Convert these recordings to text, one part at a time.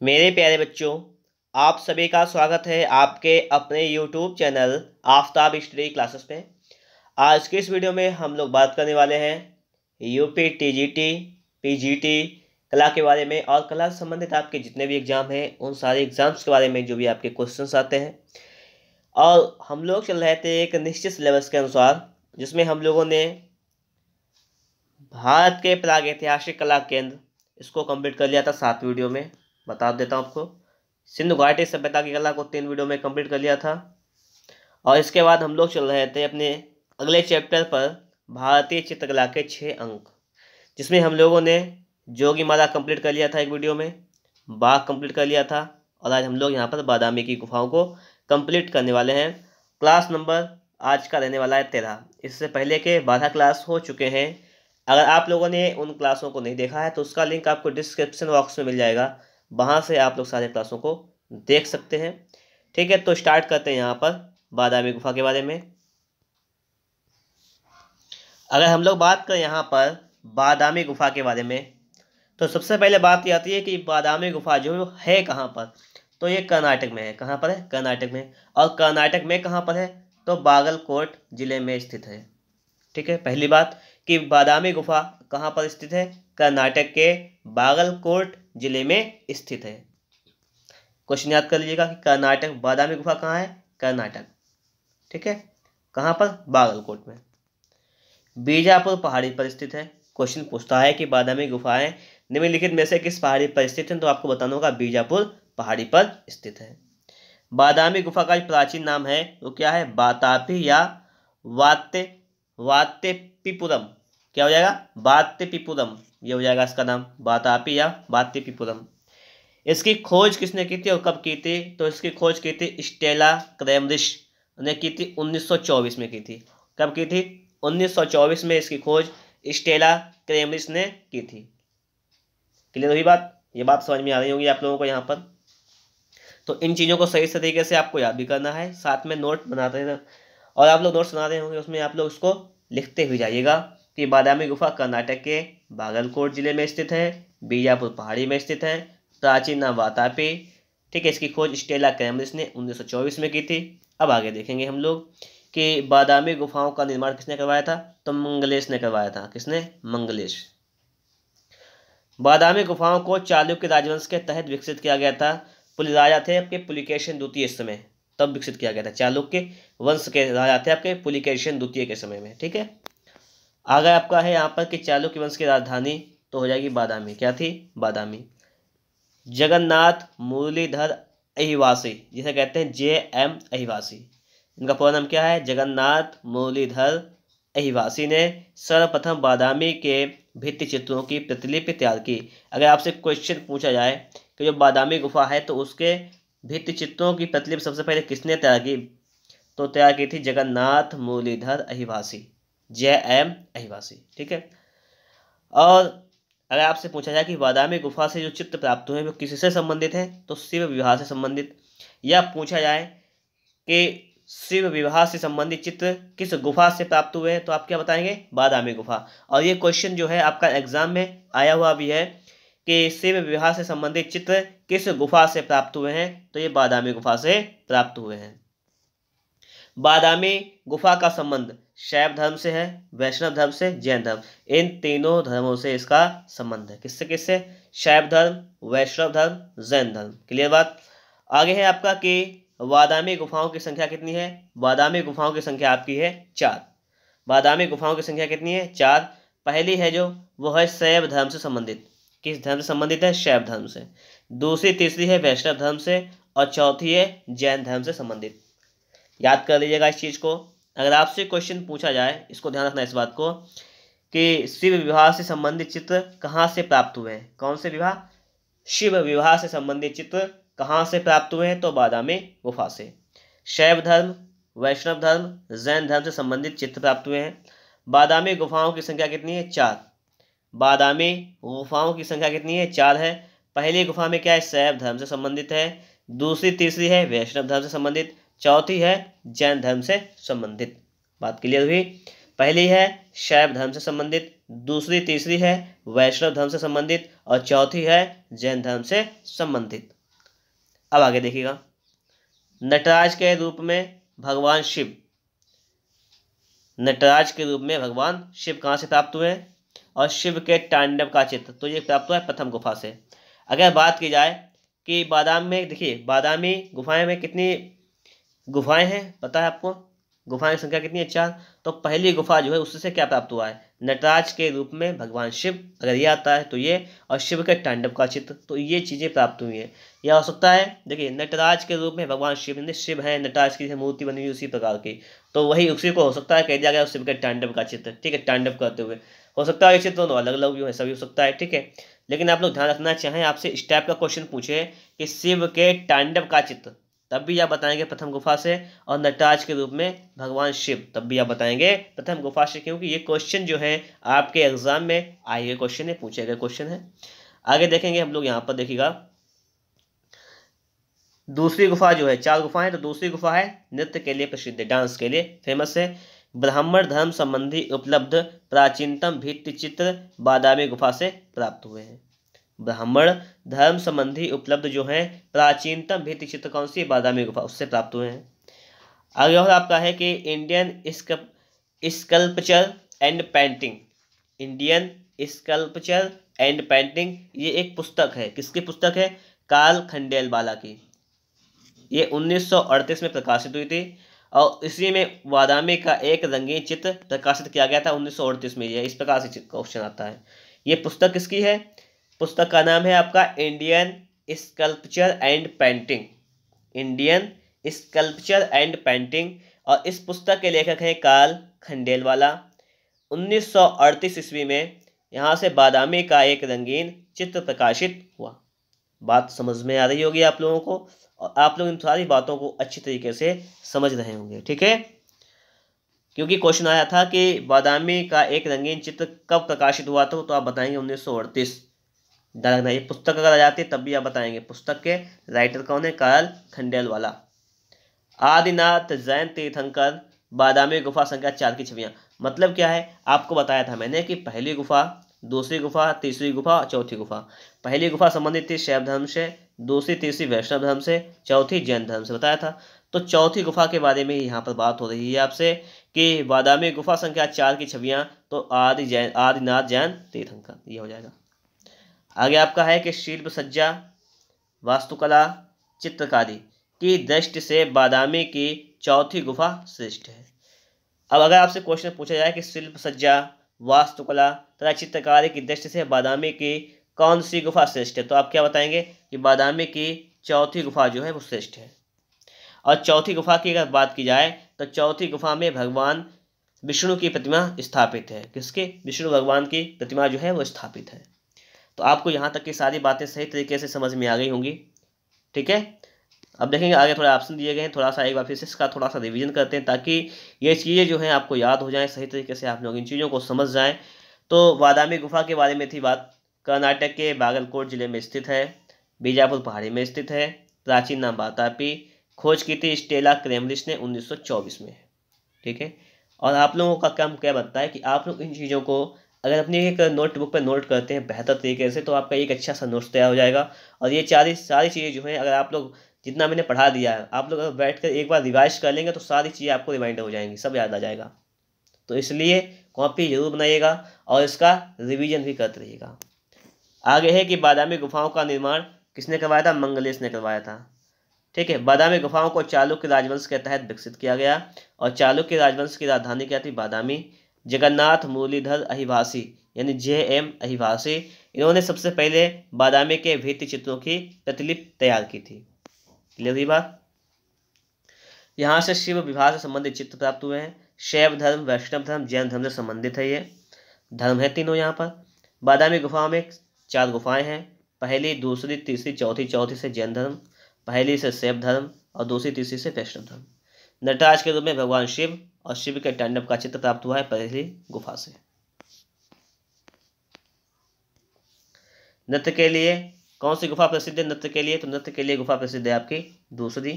मेरे प्यारे बच्चों, आप सभी का स्वागत है आपके अपने YouTube channel Aftab study classes पे। आज के इस वीडियो में हम लोग बात करने वाले हैं यूपी टीजीटी पीजीटी कला के बारे में और कला से संबंधित आपके जितने भी एग्ज़ाम हैं उन सारे एग्ज़ाम्स के बारे में जो भी आपके क्वेश्चंस आते हैं। और हम लोग चल रहे थे एक निश्चित सिलेबस के अनुसार, जिसमें हम लोगों ने भारत के प्रागैतिहासिक कला केंद्र इसको कंप्लीट कर लिया था 7 वीडियो में। बता देता हूँ आपको, सिंधु घाटी सभ्यता की कला को 3 वीडियो में कंप्लीट कर लिया था। और इसके बाद हम लोग चल रहे थे अपने अगले चैप्टर पर, भारतीय चित्रकला के 6 अंक, जिसमें हम लोगों ने जोगीमारा कंप्लीट कर लिया था एक वीडियो में, बाघ कंप्लीट कर लिया था, और आज हम लोग यहाँ पर बादामी की गुफाओं को कंप्लीट करने वाले हैं। क्लास नंबर आज का रहने वाला है 13। इससे पहले के 12 क्लास हो चुके हैं। अगर आप लोगों ने उन क्लासों को नहीं देखा है तो उसका लिंक आपको डिस्क्रिप्शन बॉक्स में मिल जाएगा, वहाँ से आप लोग सारे क्लासों को देख सकते हैं। ठीक है, तो स्टार्ट करते हैं यहाँ पर बादामी गुफा के बारे में। अगर हम लोग बात करें यहाँ पर बादामी गुफा के बारे में, तो सबसे पहले बात ये आती है कि बादामी गुफा जो है कहाँ पर, तो ये कर्नाटक में है। कहाँ पर है? कर्नाटक में। और कर्नाटक में कहाँ पर है? तो बागलकोट जिले में स्थित है। ठीक है, पहली बात कि बादामी गुफा कहाँ पर स्थित है? कर्नाटक के बागलकोट जिले में स्थित है। क्वेश्चन याद कर लीजिएगा कि कर्नाटक, बादामी गुफा कहाँ है? कर्नाटक। ठीक है, कहाँ पर? बागलकोट में। बीजापुर पहाड़ी पर स्थित है। क्वेश्चन पूछता है कि बादामी गुफाएं निम्नलिखित में से किस पहाड़ी पर स्थित हैं, तो आपको बताना होगा बीजापुर पहाड़ी पर स्थित है। बादामी गुफा का जो प्राचीन नाम है वो क्या है? बातापी या वात्यपिपुरम। क्या हो जाएगा? वात्यपिपुरम, ये हो जाएगा इसका नाम, बातापी या वात्यपिपुरम। इसकी खोज किसने की थी और कब की थी? तो इसकी खोज की थी स्टेला क्रैमरिश ने की थी, 1924 में की थी। कब की थी? 1924 में इसकी खोज स्टेला क्रैमरिश ने की थी। क्लियर हुई बात? ये बात समझ में आ रही होगी आप लोगों को यहाँ पर। तो इन चीज़ों को सही तरीके से आपको याद भी करना है, साथ में नोट बनाते हैं, और आप लोग नोट्स बना रहे होंगे उसमें आप लोग उसको लिखते हुए जाइएगा कि बादामी गुफा कर्नाटक के बागलकोट जिले में स्थित है, बीजापुर पहाड़ी में स्थित है, प्राचीन नाम वातापी। ठीक है, इसकी खोज स्टेला क्रैमरिश ने 1924 में की थी। अब आगे देखेंगे हम लोग कि बादामी गुफाओं का निर्माण किसने करवाया था, तो मंगलेश ने करवाया था। किसने? मंगलेश। बादामी गुफाओं को चालुक्य राजवंश के तहत विकसित किया गया था। राजा थे आपके पुलिकेशिन द्वितीय इस समय, तब विकसित किया गया था। चालुक्य वंश के राजा थे आपके पुलिकेशिन द्वितीय के समय में। ठीक है, आगे आपका है यहाँ पर कि चालुक्य वंश की राजधानी तो हो जाएगी बादामी। क्या थी? बादामी। जगन्नाथ मुरलीधर अहिवासी, जिसे कहते हैं JM अहिवासी, इनका पूरा नाम क्या है? जगन्नाथ मुरलीधर अहिवासी ने सर्वप्रथम बादामी के भित्ति चित्रों की प्रतिलिपि तैयार की। अगर आपसे क्वेश्चन पूछा जाए कि जो बादामी गुफा है तो उसके भित्ति चित्रों की प्रतिलिपि सबसे पहले किसने तैयार की, तो तैयार की थी जगन्नाथ मुरलीधर अहिवासी, JM अहिवासी। ठीक है, और अगर आपसे पूछा जाए कि बादामी गुफा से जो चित्र प्राप्त हुए वो किससे संबंधित हैं, तो शिव विवाह से संबंधित। या पूछा जाए कि शिव विवाह से संबंधित चित्र किस गुफा से प्राप्त हुए हैं, तो आप क्या बताएंगे? बादामी गुफा। और ये क्वेश्चन जो है आपका एग्जाम में आया हुआ भी है कि शिव विवाह से संबंधित चित्र किस गुफा से प्राप्त हुए हैं, तो ये बादामी गुफा से प्राप्त हुए हैं। बादामी गुफा का संबंध शैव धर्म से है, वैष्णव धर्म से, जैन धर्म, इन तीनों धर्मों से इसका संबंध है। किससे किससे? शैव धर्म, वैष्णव धर्म, जैन धर्म। क्लियर बात? आगे है आपका कि बादामी गुफाओं की संख्या कितनी है? बादामी गुफाओं की संख्या आपकी है 4। बादामी गुफाओं की संख्या कितनी है? 4। पहली है जो वो है शैव धर्म से संबंधित। किस धर्म से संबंधित है? शैव धर्म से। दूसरी तीसरी है वैष्णव धर्म से, और चौथी है जैन धर्म से संबंधित। याद कर लीजिएगा इस चीज़ को। अगर आपसे क्वेश्चन पूछा जाए, इसको ध्यान रखना इस बात को, कि शिव विवाह से संबंधित चित्र कहाँ से प्राप्त हुए हैं? कौन से विवाह? शिव विवाह से संबंधित चित्र कहाँ से प्राप्त हुए हैं? तो बादामी गुफा से। शैव धर्म, वैष्णव धर्म, जैन धर्म से संबंधित चित्र प्राप्त हुए हैं। बादामी गुफाओं की संख्या कितनी है? 4। बादामी गुफाओं की संख्या कितनी है? 4 है। पहली गुफा में क्या है? शैव धर्म से संबंधित है। दूसरी तीसरी है वैष्णव धर्म से संबंधित, चौथी है जैन धर्म से संबंधित। बात क्लियर हुई? पहली है शैव धर्म से संबंधित, दूसरी तीसरी है वैष्णव धर्म से संबंधित और चौथी है जैन धर्म से संबंधित। अब आगे देखिएगा, नटराज के रूप में भगवान शिव, नटराज के रूप में भगवान शिव कहाँ से प्राप्त हुए और शिव के तांडव का चित्र तो ये प्राप्त हुआ है प्रथम गुफा से। अगर बात की जाए कि बादाम में, देखिए बादामी गुफाएं में कितनी गुफाएं हैं पता है आपको, गुफाएं की संख्या कितनी है 4। तो पहली गुफा जो है उससे क्या प्राप्त हुआ है, नटराज के रूप में भगवान शिव, अगर ये आता है तो ये, और शिव के तांडव का चित्र, तो ये चीज़ें प्राप्त हुई हैं। यह हो सकता है, देखिए नटराज के रूप में भगवान शिव, शिव है, नटराज की मूर्ति बनी हुई उसी प्रकार की, तो वही उसी को हो सकता है कह दिया गया शिव के तांडव का चित्र, ठीक है, तांडव करते हुए। हो सकता है ये चित्र दोनों अलग अलग भी हो, ऐसा भी हो सकता है, ठीक है। लेकिन आप लोग ध्यान रखना चाहें, आपसे इस टाइप का क्वेश्चन पूछे कि शिव के तांडव का चित्र, तब भी आप बताएंगे प्रथम गुफा से, और नटराज के रूप में भगवान शिव, तब भी आप बताएंगे प्रथम गुफा से, क्योंकि ये क्वेश्चन जो है आपके एग्जाम में आए हुए क्वेश्चन है, पूछे गए क्वेश्चन है। आगे देखेंगे हम लोग, यहाँ पर देखिएगा दूसरी गुफा जो है, 4 गुफाएं, तो दूसरी गुफा है नृत्य के लिए प्रसिद्ध है, डांस के लिए फेमस है। ब्राह्मण धर्म संबंधी उपलब्ध प्राचीनतम भित्ति चित्र बादामी गुफा से प्राप्त हुए हैं। ब्राह्मण धर्म संबंधी उपलब्ध जो है प्राचीनतम भित्ति चित्र कौन सी, बादामी गुफा, उससे प्राप्त हुए हैं। आगे और आपका है कि Indian sculpture and painting, Indian sculpture and painting, ये एक पुस्तक है, किसकी पुस्तक है, कार्ल खंडेलवाला की। ये 1938 में प्रकाशित हुई थी, और इसी में बादामी का एक रंगीन चित्र प्रकाशित किया गया था 1938 में। ये इस प्रकार से क्वेश्चन आता है। ये पुस्तक किसकी है, पुस्तक का नाम है आपका Indian sculpture and painting, Indian sculpture and painting, और इस पुस्तक के लेखक हैं कार्ल खंडेलवाला। 1938 ईस्वी में यहाँ से बादामी का एक रंगीन चित्र प्रकाशित हुआ। बात समझ में आ रही होगी आप लोगों को, और आप लोग इन सारी बातों को अच्छी तरीके से समझ रहे होंगे, ठीक है। क्योंकि क्वेश्चन आया था कि बादामी का एक रंगीन चित्र कब प्रकाशित हुआ था, तो आप बताएंगे 1938। डालना, ये पुस्तक अगर आ जाती है तब भी आप बताएंगे। पुस्तक के राइटर कौन है, कार्ल खंडेलवाला। आदिनाथ जैन तीर्थंकर बादामी गुफा संख्या 4 की छवियां, मतलब क्या है, आपको बताया था मैंने कि पहली गुफा, दूसरी गुफा, तीसरी गुफा, चौथी गुफा। पहली गुफा संबंधित थी शैव धर्म से, दूसरी तीसरी वैष्णव धर्म से, चौथी जैन धर्म से, बताया था। तो चौथी गुफा के बारे में यहाँ पर बात हो रही है आपसे कि बादामी गुफा संख्या 4 की छवियां, तो आदिनाथ जैन तीर्थंकर, ये हो जाएगा। आगे आपका है कि शिल्प सज्जा, वास्तुकला, चित्रकारी की दृष्टि से बादामी की चौथी गुफा श्रेष्ठ है। अब अगर आपसे क्वेश्चन पूछा जाए कि शिल्प सज्जा, वास्तुकला तथा चित्रकारी की दृष्टि से बादामी की कौन सी गुफा श्रेष्ठ है, तो आप क्या बताएंगे कि बादामी की चौथी गुफा जो है वो श्रेष्ठ है। और चौथी गुफा की अगर बात की जाए तो चौथी गुफा में भगवान विष्णु की प्रतिमा स्थापित है। किसके, विष्णु भगवान की प्रतिमा जो है वो स्थापित है। तो आपको यहाँ तक की सारी बातें सही तरीके से समझ में आ गई होंगी, ठीक है। अब देखेंगे आगे थोड़ा ऑप्शन दिए गए हैं, थोड़ा सा एक बार फिर से इसका थोड़ा सा रिवीजन करते हैं ताकि ये चीज़ें जो हैं आपको याद हो जाएं, सही तरीके से आप लोग इन चीज़ों को समझ जाएं। तो बादामी गुफा के बारे में थी बात, कर्नाटक के बागलकोट जिले में स्थित है, बीजापुर पहाड़ी में स्थित है, प्राचीन नाम बातापी, खोज की थी स्टेला क्रेमलिस ने 1924 में, ठीक है। और आप लोगों का काम क्या बनता है कि आप लोग इन चीज़ों को अगर अपनी एक नोटबुक पर नोट करते हैं बेहतर तरीके से, तो आपका एक अच्छा सा नोट्स तैयार हो जाएगा। और ये सारी चीज़ें जो हैं, अगर आप लोग जितना मैंने पढ़ा दिया है, आप लोग अगर बैठ कर एक बार रिवाइज कर लेंगे तो सारी चीज़ें आपको रिमाइंडर हो जाएंगी, सब याद आ जाएगा। तो इसलिए कॉपी जरूर बनाइएगा और इसका रिवीजन भी करते रहिएगा। आगे है कि बादामी गुफाओं का निर्माण किसने करवाया था, मंगलेश ने करवाया था, ठीक है। बादामी गुफाओं को चालुक्य राजवंश के तहत विकसित किया गया, और चालुक्य राजवंश की राजधानी क्या थी, बादामी। जगन्नाथ मुरलीधर अहिभासी यानी JM अहिभासी, इन्होंने सबसे पहले बादामी के भित्ति चित्रों की प्रतिलिपि तैयार की थी। क्लियर हुई बात। यहाँ से शिव विवाह से संबंधित चित्र प्राप्त हुए हैं। शैव धर्म, वैष्णव धर्म, जैन धर्म से संबंधित है, ये धर्म है तीनों यहाँ पर। बादामी गुफाओं में 4 गुफाएं हैं, पहली, दूसरी, तीसरी, चौथी। चौथी से जैन धर्म, पहली से शैव धर्म और दूसरी तीसरी से वैष्णव धर्म। नटराज के रूप में भगवान शिव और शिव के तांडव का चित्र प्राप्त हुआ है पहली गुफा से। नृत्य के लिए कौन सी गुफा प्रसिद्ध है, नृत्य के लिए, तो नृत्य के लिए गुफा प्रसिद्ध है आपकी दूसरी।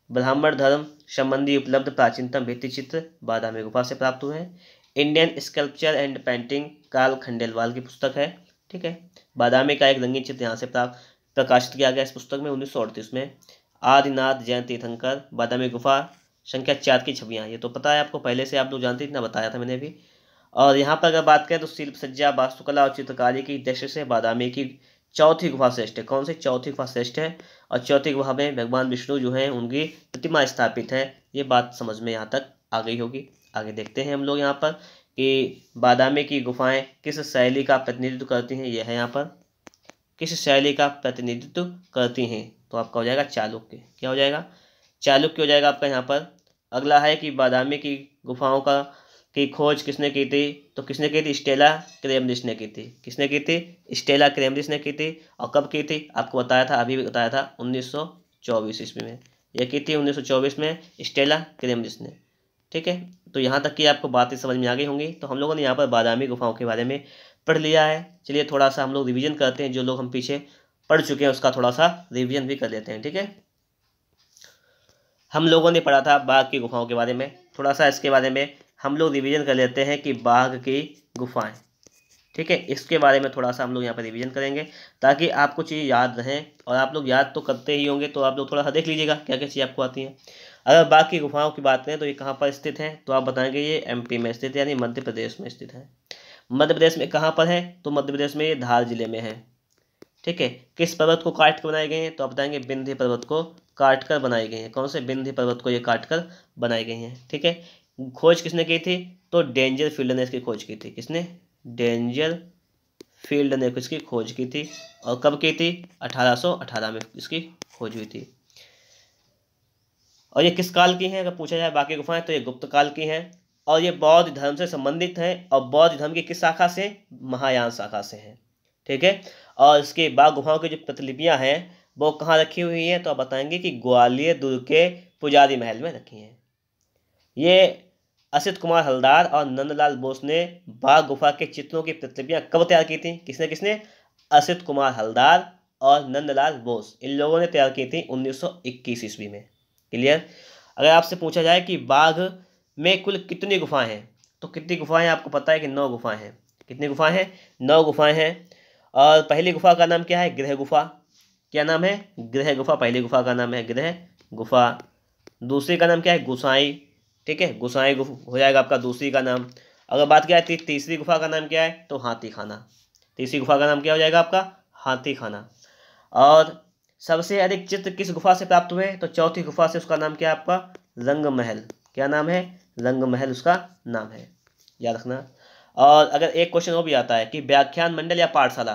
ब्राह्मण धर्म संबंधी उपलब्ध प्राचीनतम भित्ति चित्र बादामी गुफा से प्राप्त हुए हैं। Indian sculpture and painting Karl Khandelwal की पुस्तक है। ठीक है। बादामी का एक रंगीन चित्र यहाँ से प्रकाशित किया गया इस पुस्तक में 1938 में। आदिनाथ जैन तीर्थंकर, बादामी गुफा संख्या 4 की छवियाँ, ये तो पता है आपको, पहले से आप लोग जानते, इतना बताया था मैंने भी। और यहाँ पर अगर बात करें तो शिल्प सज्जा, वास्तुकला और चित्रकारी की दृष्टि से बादामी की चौथी गुफा श्रेष्ठ है। कौन सी चौथी गुफा श्रेष्ठ है? और चौथी गुफा में भगवान विष्णु जो हैं उनकी प्रतिमा स्थापित है। ये बात समझ में यहाँ तक आ गई होगी। आगे देखते हैं हम लोग यहाँ पर कि बादामी की गुफाएं किस शैली का प्रतिनिधित्व करती हैं। यह है यहाँ पर किस शैली का प्रतिनिधित्व करती हैं, तो आपका हो जाएगा चालुक्य। क्या हो जाएगा? चालुक्य हो जाएगा आपका यहाँ पर। अगला है कि बादामी की गुफाओं की खोज किसने की थी? तो किसने की थी? स्टेला क्रेमरिस ने की थी। किसने की थी? स्टेला क्रेमरिस ने की थी। और कब की थी? आपको बताया था, अभी भी बताया था, 1924 ईस्वी में। यह की थी 1924 में स्टेला क्रेमरिस ने। ठीक है। तो यहाँ तक की आपको बातें समझ में आ गई होंगी। तो हम लोगों ने यहाँ पर बादामी गुफाओं के बारे में पढ़ लिया है। चलिए थोड़ा सा हम लोग रिवीजन करते हैं, जो लोग हम पीछे पढ़ चुके हैं उसका थोड़ा सा रिवीजन भी कर लेते हैं। ठीक है। हम लोगों ने पढ़ा था बाघ की गुफाओं के बारे में, थोड़ा सा इसके बारे में हम लोग रिवीजन कर लेते हैं कि बाघ की गुफाएं। ठीक है, इसके बारे में थोड़ा सा हम लोग यहाँ पर रिवीजन करेंगे ताकि आपको चीज़ याद रहें। और आप लोग याद तो करते ही होंगे, तो आप लोग थोड़ा सा देख लीजिएगा क्या क्या चीज़ आपको आती है। अगर बाघ की गुफाओं की बात करें तो ये कहाँ पर स्थित है, तो आप बताएंगे ये एमपी में स्थित है, यानी मध्य प्रदेश में स्थित है। मध्य प्रदेश में कहाँ पर है? तो मध्य प्रदेश में ये धार जिले में है। ठीक है। किस पर्वत को काट कर बनाए गए हैं? तो आप बताएंगे विंध्य पर्वत को काट कर बनाए गए हैं। कौन से? विंध्य पर्वत को ये काट कर बनाए गए हैं। ठीक है। खोज किसने की थी? तो डेंजर फील्ड ने इसकी खोज की थी। किसने? डेंजर फील्ड ने इसकी खोज की थी। और कब की थी? 1818 में इसकी खोज हुई थी। और ये किस काल की हैं? अगर पूछा जाए बाकी गुफाएं तो ये गुप्त काल की हैं। और ये बौद्ध धर्म से संबंधित है। और बौद्ध धर्म की किस शाखा से? महायान शाखा से है। ठीक है। और इसके बाघ गुफाओं की जो प्रतिलिपियां हैं वो कहाँ रखी हुई हैं? तो आप बताएंगे कि ग्वालियर दुर्ग के पुजारी महल में रखी हैं। ये असित कुमार हलदार और नंदलाल बोस ने बाघ गुफा के चित्रों की प्रतिलिपियां कब तैयार की थी? किसने किसने? असित कुमार हलदार और नंदलाल बोस, इन लोगों ने तैयार की थी 1921 ईस्वी में। क्लियर। अगर आपसे पूछा जाए कि बाघ में कुल कितनी गुफाएं हैं, तो कितनी गुफाएं आपको पता है कि 9 गुफाएं हैं। कितनी गुफाएं हैं? 9 गुफाएं हैं। और पहली गुफा का नाम क्या है? गृह गुफा। क्या नाम है? गृह गुफा। पहली गुफा का नाम है गृह गुफा। दूसरी का नाम क्या है? गुसाई। ठीक है, गुसाई हो जाएगा आपका दूसरी का नाम। अगर बात क्या है तीसरी गुफा का नाम क्या है? तो हाथी खाना। तीसरी गुफा का नाम क्या हो जाएगा आपका? हाथी खाना। और सबसे अधिक चित्र किस गुफा से प्राप्त हुए? तो चौथी गुफा से। उसका नाम क्या है आपका? रंग महल। क्या नाम है? रंग महल उसका नाम है, याद रखना। और अगर एक क्वेश्चन वो भी आता है कि व्याख्यान मंडल या पाठशाला,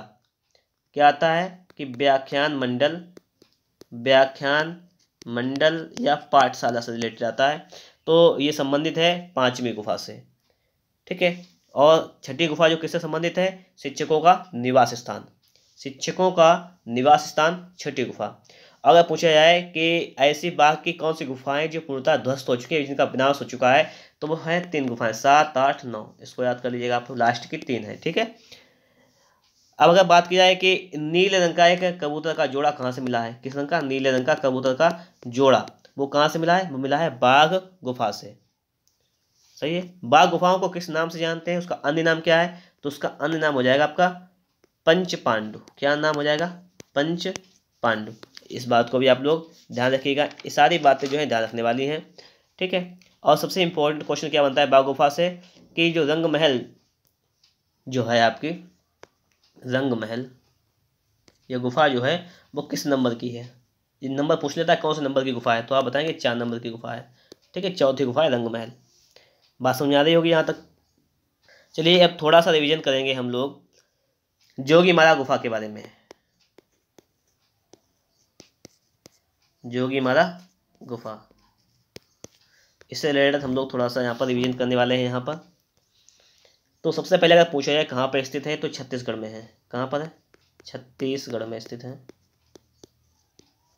क्या आता है कि व्याख्यान मंडल या पाठशाला से रिलेटेड आता है, तो ये संबंधित है 5वीं गुफा से। ठीक है। और छठी गुफा जो किससे संबंधित है? शिक्षकों का निवास स्थान। शिक्षकों का निवास स्थान छठी गुफा। अगर पूछा जाए कि ऐसी बाघ की कौन सी गुफाएं जो पूर्णतः ध्वस्त हो चुकी है, जिनका विनाश हो चुका है, तो वो है 3 गुफाएं, 7, 8, 9। इसको याद कर लीजिएगा आप, लास्ट की 3 है। ठीक है। अब अगर बात की जाए कि नीले रंग का एक कबूतर का जोड़ा कहाँ से मिला है? किस रंग का? नीले रंग का कबूतर का जोड़ा, वो कहाँ से मिला है? वो मिला है बाघ गुफा से। सही है। बाघ गुफाओं को किस नाम से जानते हैं? उसका अन्य नाम क्या है? तो उसका अन्य नाम हो जाएगा आपका पंच पांडु। क्या नाम हो जाएगा? पंच पांडु। इस बात को भी आप लोग ध्यान रखिएगा। ये सारी बातें जो है ध्यान रखने वाली हैं। ठीक है। और सबसे इंपॉर्टेंट क्वेश्चन क्या बनता है बाघ गुफा से कि जो रंग महल जो है आपकी, रंग महल, यह गुफा जो है वो किस नंबर की है? ये नंबर पूछ लेता है कौन से नंबर की गुफा है, तो आप बताएंगे 4 नंबर की गुफा है। ठीक है, चौथी गुफा है रंग महल। बात समझ आ रही होगी यहाँ तक। चलिए अब थोड़ा सा रिवीजन करेंगे हम लोग जोगीमारा गुफा के बारे में। जोगीमारा गुफा, इससे रिलेटेड हम लोग थोड़ा सा यहाँ पर रिवीजन करने वाले हैं यहाँ पर। तो सबसे पहले अगर पूछा जाए कहाँ पर स्थित है, तो छत्तीसगढ़ में है। कहाँ पर है? छत्तीसगढ़ में स्थित है।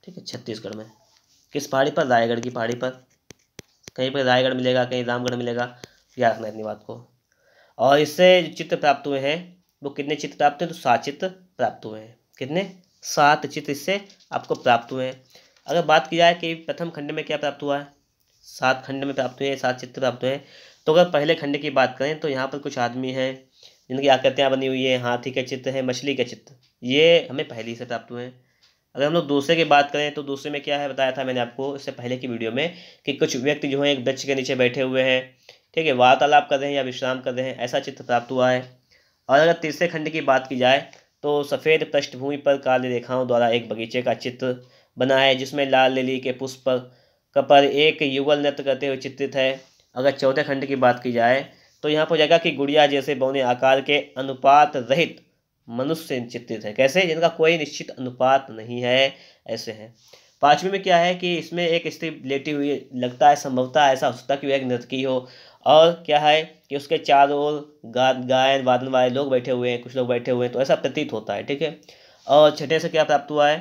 ठीक है, छत्तीसगढ़ में। किस पहाड़ी पर? रायगढ़ की पहाड़ी पर। कहीं पर रायगढ़ मिलेगा, कहीं रामगढ़ मिलेगा, याद रखना इतनी बात को। और इससे जो चित्र प्राप्त हुए हैं वो कितने चित्र प्राप्त हुए? तो 7 चित्र प्राप्त हुए हैं। कितने? 7 चित्र इससे आपको प्राप्त हुए हैं। अगर बात की जाए कि प्रथम खंड में क्या प्राप्त हुआ है, 7 खंड में प्राप्त हुए हैं, 7 चित्र प्राप्त हुए हैं। तो अगर पहले खंड की बात करें तो यहाँ पर कुछ आदमी हैं जिनकी आकृतियाँ बनी हुई है, हाथी के चित्र है, मछली के चित्र, ये हमें पहले से प्राप्त हुए हैं। अगर हम लोग दूसरे की बात करें तो दूसरे में क्या है, बताया था मैंने आपको इससे पहले की वीडियो में कि कुछ व्यक्ति जो है एक वृक्ष के नीचे बैठे हुए हैं, ठीक है, वार्तालाप कर रहे हैं या विश्राम कर रहे हैं, ऐसा चित्र प्राप्त हुआ है। और अगर तीसरे खंड की बात की जाए तो सफ़ेद पृष्ठभूमि पर काली रेखाओं द्वारा एक बगीचे का चित्र बना है जिसमें लाल लिली के पुष्प पर एक युगल नृत्य करते हुए चित्रित है। अगर चौथे खंड की बात की जाए तो यहाँ पर जगह की गुड़िया जैसे बौने आकार के अनुपात रहित मनुष्य चित्रित है। कैसे? जिनका कोई निश्चित अनुपात नहीं है, ऐसे हैं। पांचवी में क्या है कि इसमें एक स्त्री लेटी हुई लगता है, संभवतः ऐसा हो सकता है कि वह एक नर्तकी हो, और क्या है कि उसके चारों ओर गायन वादन वाले लोग बैठे हुए हैं, कुछ लोग बैठे हुए हैं, तो ऐसा प्रतीत होता है, ठीक है। और छठे से क्या प्राप्त हुआ है?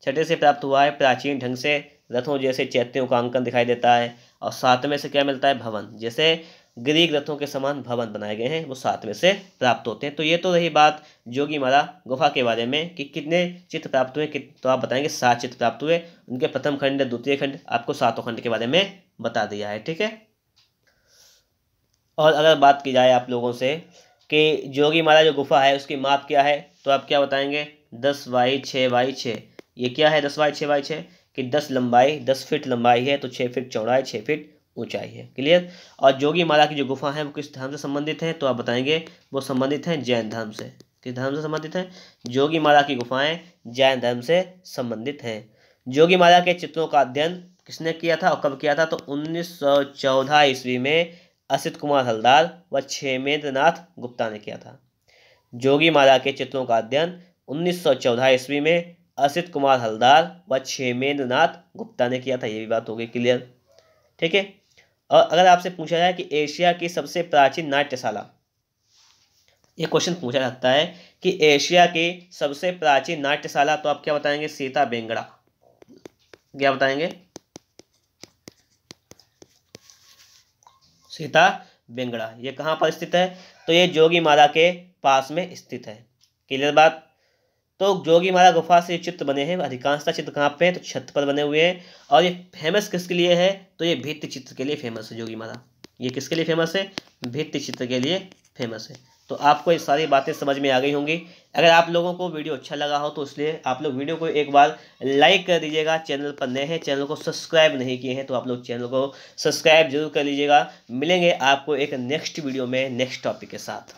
छठे से प्राप्त हुआ है प्राचीन ढंग से रथों जैसे चैत्यों का अंकन दिखाई देता है। और सातवें से क्या मिलता है? भवन, जैसे ग्रीक रथों के समान भवन बनाए गए हैं, वो सातवें से प्राप्त होते हैं। तो ये तो रही बात जोगीमारा गुफा के बारे में कि कितने चित्र प्राप्त हुए, तो आप बताएंगे 7 चित्र प्राप्त हुए। उनके प्रथम खंड, द्वितीय खंड, आपको 7 खंड के बारे में बता दिया है, ठीक है। और अगर बात की जाए आप लोगों से कि जोगीमारा जो गुफा है उसकी माप क्या है, तो आप क्या बताएंगे? 10 बाई 6 बाई 6। ये क्या है 10 बाई 6 बाई 6? कि 10 फीट लंबाई है, तो 6 फीट चौड़ाई, 6 फीट ऊंचाई है। क्लियर? और जोगीमारा की जो गुफा है वो किस धर्म से संबंधित है, तो आप बताएंगे वो संबंधित हैं जैन धर्म से। किस धर्म से संबंधित है? जोगीमारा की गुफाएं जैन धर्म से संबंधित हैं। जोगीमारा के चित्रों का अध्ययन किसने किया था और कब किया था? तो 1914 ईस्वी में असित कुमार हलदार व क्षेमेंद्र नाथ गुप्ता ने किया था। जोगीमारा के चित्रों का अध्ययन 1914 ईस्वी में असित कुमार हलदार व क्षेमेंद्र नाथ गुप्ता ने किया था। ये भी बात हो गई क्लियर, ठीक है। और अगर आपसे पूछा जाए कि एशिया की सबसे प्राचीन नाट्यशाला, ये क्वेश्चन पूछा जाता है कि एशिया की सबसे प्राचीन नाट्यशाला, तो आप क्या बताएंगे? सीता बेंगड़ा। क्या बताएंगे? सीता बेंगड़ा। ये कहाँ पर स्थित है? तो ये जोगीमारा के पास में स्थित है। क्लियर बात? तो जोगीमारा गुफा से चित्र बने हैं, अधिकांशतः चित्र कहाँ पे हैं? तो छत पर बने हुए हैं। और ये फेमस किसके लिए है? तो ये भित्ति चित्र के लिए फेमस है जोगीमारा। ये किसके लिए फेमस है? भित्ति चित्र के लिए फेमस है। तो आपको ये सारी बातें समझ में आ गई होंगी। अगर आप लोगों को वीडियो अच्छा लगा हो तो इसलिए आप लोग वीडियो को एक बार लाइक कर दीजिएगा। चैनल पर नए हैं, चैनल को सब्सक्राइब नहीं किए हैं तो आप लोग चैनल को सब्सक्राइब जरूर कर लीजिएगा। मिलेंगे आपको एक नेक्स्ट वीडियो में नेक्स्ट टॉपिक के साथ।